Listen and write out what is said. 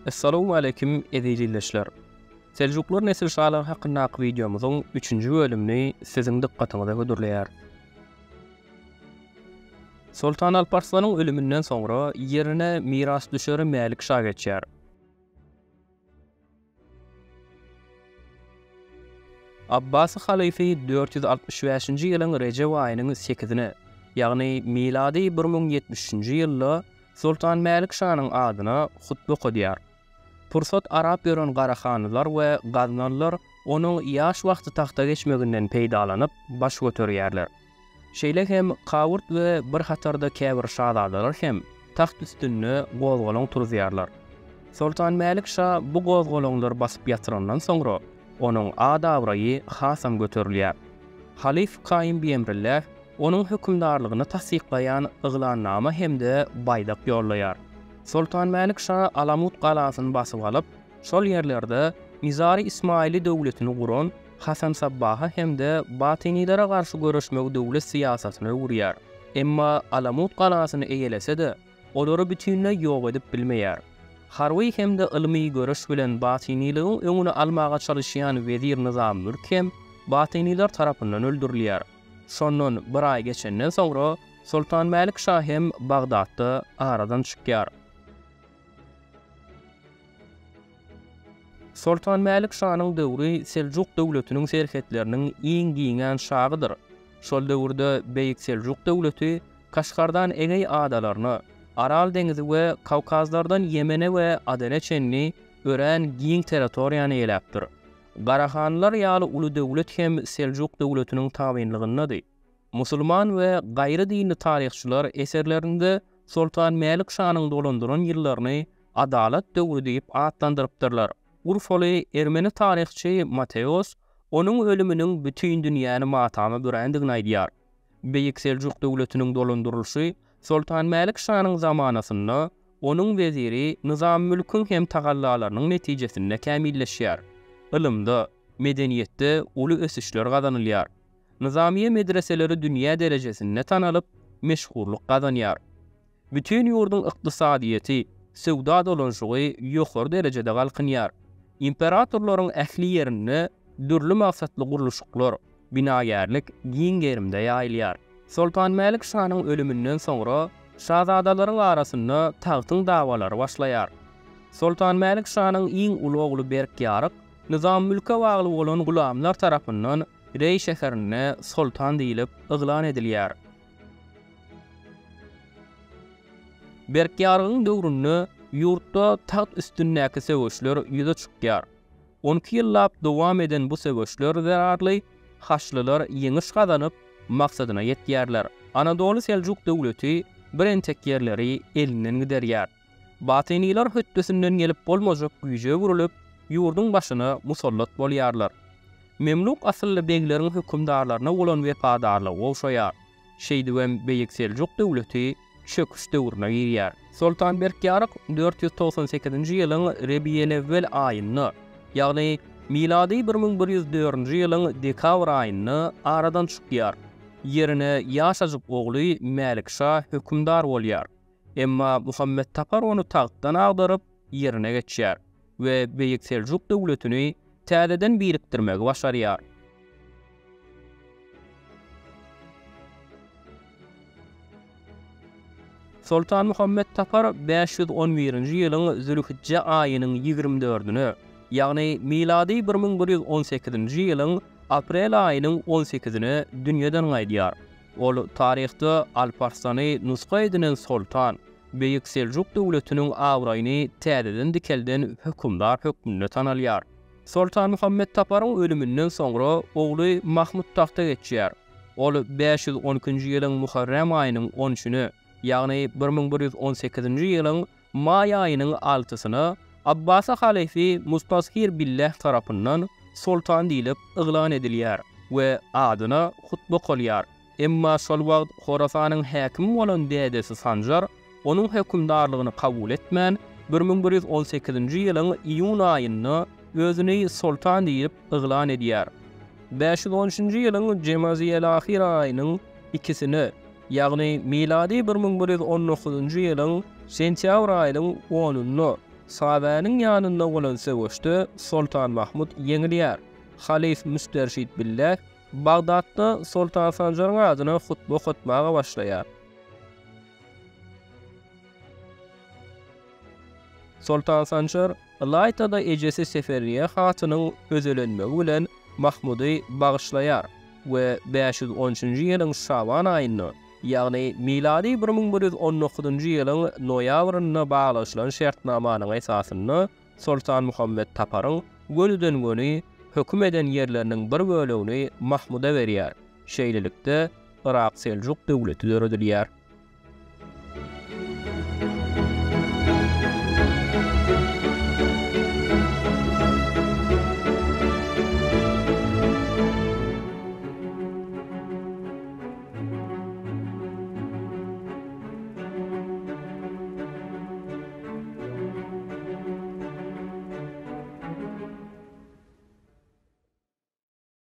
Assalamu alaykum edilişler. Seljuklar nesilşalygy hakkyndaky videomyzyň 3-nji bölümini siziň dikkatiňize götürýär. Sultan Alparslan'ın ölümünden sonra yerine miras düşeri Melik Şah geçer. Abbasi halifi 465-nji ýylyň Recep aýynyň 8-ine, ýagny miladi 1070-nji ýylda Sultan Melik Şah'nyň adyna hutba okudýar. Pursat arap ýören garahanlar we gaznanlar onuň ýaş wagty tahta geçmeginden peýdalanyp baş göterýärler. Şeýle hem kawurt we bir hatarda käbir şahzadalar hem taht üstünde gozgolaň turýarlar. Sultan Melik Şah bu gozgolaňlary basyp ýatyrandan soňra onuň adabraýy hasam göterilýär. Halif Kaim Biemrillah onuň hökümdarlygyny tasdiklaýan ıglannama hemde baýdak ýollaýar. Sultan Melik Şah Alamut galasyny basyp alyp, şol ýerlerde Nizari İsmaili döwletini guran Hasan Sabbaha hemde batynilere garşy görüşmek döwlet siýasatyny urýar. Emma Alamut galasyny eýelese-de, olary bütünle ýok edip bilmeýär. Harwy hemde ilmi görüş bilen batyniligiň öňüne almaga çalışýan vezir Nizamülk hem batyniler tarapyndan öldürilýär. Şondan bir ay geçenden soňra Sultan Melik Şah hem Bagdatda aradan çykýar. Sultan Melik Şah'nyň döwri Seljuk döwletiniň serhetleriniň iň giňen şahydyr. Şol döwürde Beýik Seljuk döwleti Kaşgardan egey adalaryny, Aral deňizi we Kawkazlardan Yemene we Adene çenli ören giň territoriýany eläpdir. Garahanlar ýaly uly döwlet hem Seljuk döwletiniň tabynlygyndadyr. Musulman we gaýry dinli taryhçylar eserlerinde Sultan Melik Şah'nyň dolandyran ýyllaryny adalat döwrü diýip adlandyrypdyrlar. Urfaly Ermeni taryhçy Mateos onuň ölüminiň bütün dünýäni matamy bürendigini aýdýar. Beýik Seljuk döwletiniň dolandyrylşy Sultan Melik Şah'nyň zamanasynda onuň veziri Nizamülk'ün hem tagallalarynyň netijesinde kämilleşýär. Ilymda, medeniýetde uly ösüşler gazanylýar. Nizamiye medreseleri dünýä derejesinde tanalyp, meşhurluk gazanýar. Bütün ýurduň ykdysadyýety, sowda dolanşygy ýokary derejede galkynýar. İmperatorlaryň ähli ýerine dürli maksatly gurulşyklar, binagärlik giň gerimde ýaýylýar. Sultan Melik Şah'nyň ölümünden soňra şahzadalaryň arasynda tagtyň dawalary başlaýar. Sultan Melik Şah'nyň iň uly ogly Berkýaryk Nizamülke bagly bolan gulamlar tarapyndan Rey şäherine sultan diýilip yglan edilýär. Berkýarygyň döwründe ýurtda taht üstündäki söwüşler ýüze çykýar. 12 ýyllap dowam eden bu söwüşler zararly, Haçlylar ýeňiş gazanyp maksadyna ýetýärler. Anadolu Seljuk döwleti birentek ýerleri elinden giderýär. Batyniler hötdesinden gelip bolmazak güýje gurulup, ýurduň başyna musallat bolýarlar. Memluk asylly begleriň hökümdarlaryna bolan wefadarlygy owşaýar. Şeýdibem Beýik Seljuk döwleti çöküş döwrüne girýär. Sultan Berkýaryk 498-nji ýylyň Rebiyel-Ewwel aýyny, ýagny miladi 1104-nji ýylyň dekabr aýyny aradan çykýar. Yerine ýaşajyk ogly Melik Şah hökümdar bolýar. Emma Muhammed Tapar onu tahtdan agdaryp yerine geçýär we Beýik Seljuk döwletini täzeden birikdirmegi başarýar. Sultan Muhammed Tapar 511-nji ýylyň Zülhicce aýynyň 24-üne, ýagny miladi 1118-nji ýylyň aprel aýynyň 18-ine dünýeden gaýdýar. Ol taryhda Alparslany nuska edilen sultan, Beýik Seljuk döwletiniň awraýyny täzeden dikelden hökümdar hökmünde tanalýar. Sultan Muhammed Taparyň ölümünden soňra ogly Mahmud tahta geçýär. Ol 512-nji ýylyň Muharrem aýynyň 13-nü, ýagny 1118-nji ýylyň may aýynyň 6-syny Abbasa halifi Mustashir billah tarapyndan sultan diýilip yglan edilýär we adyna hutba golýar. Emma şol wagt Horasanyň häkimi bolan dädesi Sanjar onuň hökümdarlygyny kabul etmän 1118-nji ýylyň iýun aýyny özüni sultan diýip yglan edýär. 513-nji ýylyň Jemaziýel ahir aýynyň 2-sini, ýagny miladi 1119-njy ýylyň sentyabr aýynyň 10-ny Sabanyň ýanynda bolan söwüşde Sultan Mahmud ýeňilýär. Halif Müsterşid billah Bagdatda Sultan Sanjaryň adyna hutba okutmaga başlaýar. Sultan Sanjar Laytada ejesi Seferiye hatynyň özelenmegi bilen Mahmudy bagyşlaýar we 513-nji ýylyň Şaban aýyny, ýagny miladi 1119-njy ýylyň noýabryna baglaşylan şertnamanyň esasyny Sultan Muhammed Taparyň gönüden göni höküm eden ýerleriniň bir bölegini Mahmuda berýär. Şeýlelikde Irak Seljuk döwleti döredilýär.